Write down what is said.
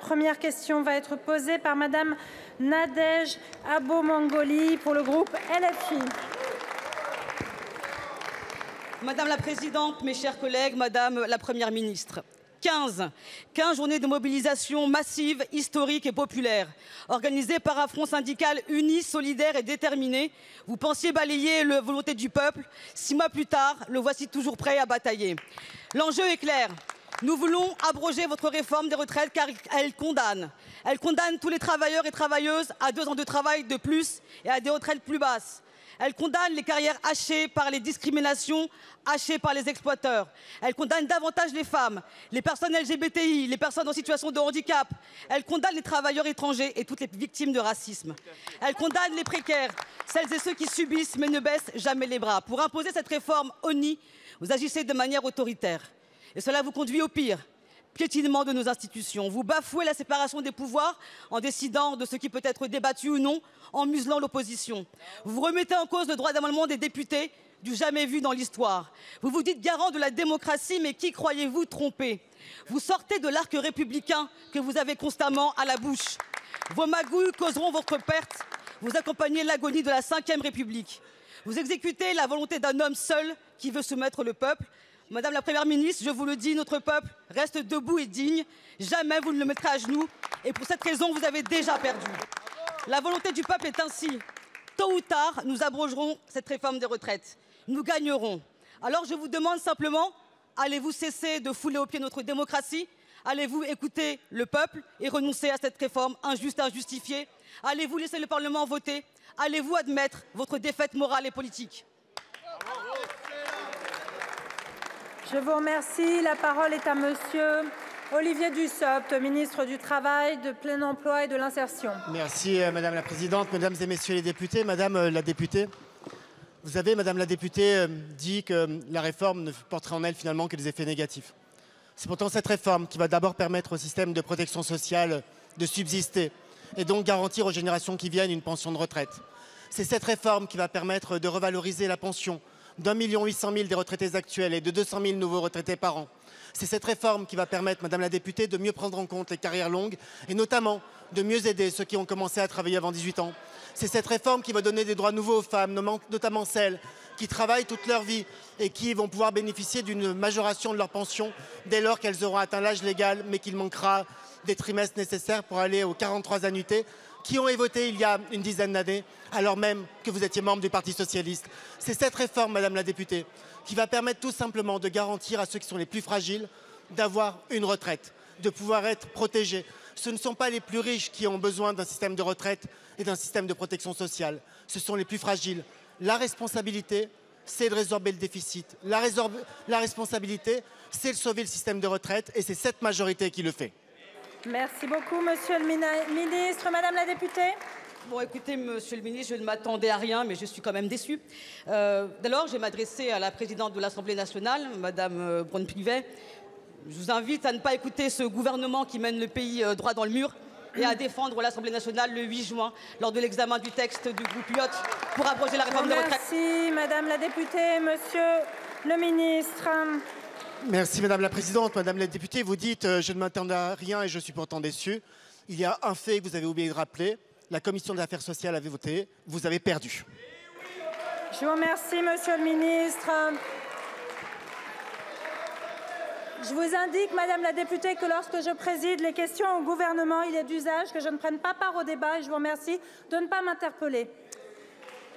première question va être posée par Madame Nadège Abomangoli pour le groupe LFI. Madame la Présidente, mes chers collègues, Madame la Première ministre, 15 journées de mobilisation massive, historique et populaire, organisées par un front syndical uni, solidaire et déterminé. Vous pensiez balayer la volonté du peuple. 6 mois plus tard, le voici toujours prêt à batailler. L'enjeu est clair. Nous voulons abroger votre réforme des retraites car elle condamne. Elle condamne tous les travailleurs et travailleuses à 2 ans de travail de plus et à des retraites plus basses. Elle condamne les carrières hachées par les discriminations, hachées par les exploiteurs. Elle condamne davantage les femmes, les personnes LGBTI, les personnes en situation de handicap. Elle condamne les travailleurs étrangers et toutes les victimes de racisme. Elle condamne les précaires, celles et ceux qui subissent mais ne baissent jamais les bras. Pour imposer cette réforme ONI, vous agissez de manière autoritaire. Et cela vous conduit au pire. Piétinement de nos institutions. Vous bafouez la séparation des pouvoirs en décidant de ce qui peut être débattu ou non, en muselant l'opposition. Vous remettez en cause le droit d'amendement des députés, du jamais vu dans l'histoire. Vous vous dites garant de la démocratie, mais qui croyez-vous tromper? Vous sortez de l'arc républicain que vous avez constamment à la bouche. Vos magouilles causeront votre perte. Vous accompagnez l'agonie de la Ve République. Vous exécutez la volonté d'un homme seul qui veut soumettre le peuple. Madame la Première ministre, je vous le dis, notre peuple reste debout et digne. Jamais vous ne le mettrez à genoux. Et pour cette raison, vous avez déjà perdu. La volonté du peuple est ainsi. Tôt ou tard, nous abrogerons cette réforme des retraites. Nous gagnerons. Alors je vous demande simplement, allez-vous cesser de fouler aux pieds notre démocratie? Allez-vous écouter le peuple et renoncer à cette réforme injuste et injustifiée? Allez-vous laisser le Parlement voter? Allez-vous admettre votre défaite morale et politique? Je vous remercie. La parole est à Monsieur Olivier Dussopt, ministre du Travail, de plein emploi et de l'insertion. Merci Madame la Présidente, Mesdames et Messieurs les députés. Madame la députée, vous avez, Madame la députée, dit que la réforme ne porterait en elle finalement que des effets négatifs. C'est pourtant cette réforme qui va d'abord permettre au système de protection sociale de subsister et donc garantir aux générations qui viennent une pension de retraite. C'est cette réforme qui va permettre de revaloriser la pension d'1,8 million des retraités actuels et de 200 000 nouveaux retraités par an. C'est cette réforme qui va permettre, Madame la députée, de mieux prendre en compte les carrières longues et notamment de mieux aider ceux qui ont commencé à travailler avant 18 ans. C'est cette réforme qui va donner des droits nouveaux aux femmes, notamment celles qui travaillent toute leur vie et qui vont pouvoir bénéficier d'une majoration de leur pension dès lors qu'elles auront atteint l'âge légal, mais qu'il manquera des trimestres nécessaires pour aller aux 43 annuités qui ont été votées il y a une dizaine d'années, alors même que vous étiez membre du Parti socialiste. C'est cette réforme, Madame la députée, qui va permettre tout simplement de garantir à ceux qui sont les plus fragiles d'avoir une retraite, de pouvoir être protégés. Ce ne sont pas les plus riches qui ont besoin d'un système de retraite et d'un système de protection sociale. Ce sont les plus fragiles. La responsabilité, c'est de résorber le déficit. La responsabilité, c'est de sauver le système de retraite et c'est cette majorité qui le fait. Merci beaucoup, Monsieur le ministre. Madame la députée. Bon, écoutez, Monsieur le ministre, je ne m'attendais à rien, mais je suis quand même déçue. D'abord, je vais m'adresser à la présidente de l'Assemblée nationale, Madame Braun-Pivet. Je vous invite à ne pas écouter ce gouvernement qui mène le pays droit dans le mur et à défendre l'Assemblée nationale le 8 juin lors de l'examen du texte du groupe Lyot pour abroger la réforme des retraites. Merci, Madame la députée. Monsieur le ministre. Merci Madame la Présidente. Madame la députée, vous dites je ne m'attendais à rien et je suis pourtant déçu. Il y a un fait que vous avez oublié de rappeler. La commission des affaires sociales avait voté. Vous avez perdu. Je vous remercie, Monsieur le ministre. Je vous indique, Madame la députée, que lorsque je préside les questions au gouvernement, il est d'usage que je ne prenne pas part au débat et je vous remercie de ne pas m'interpeller.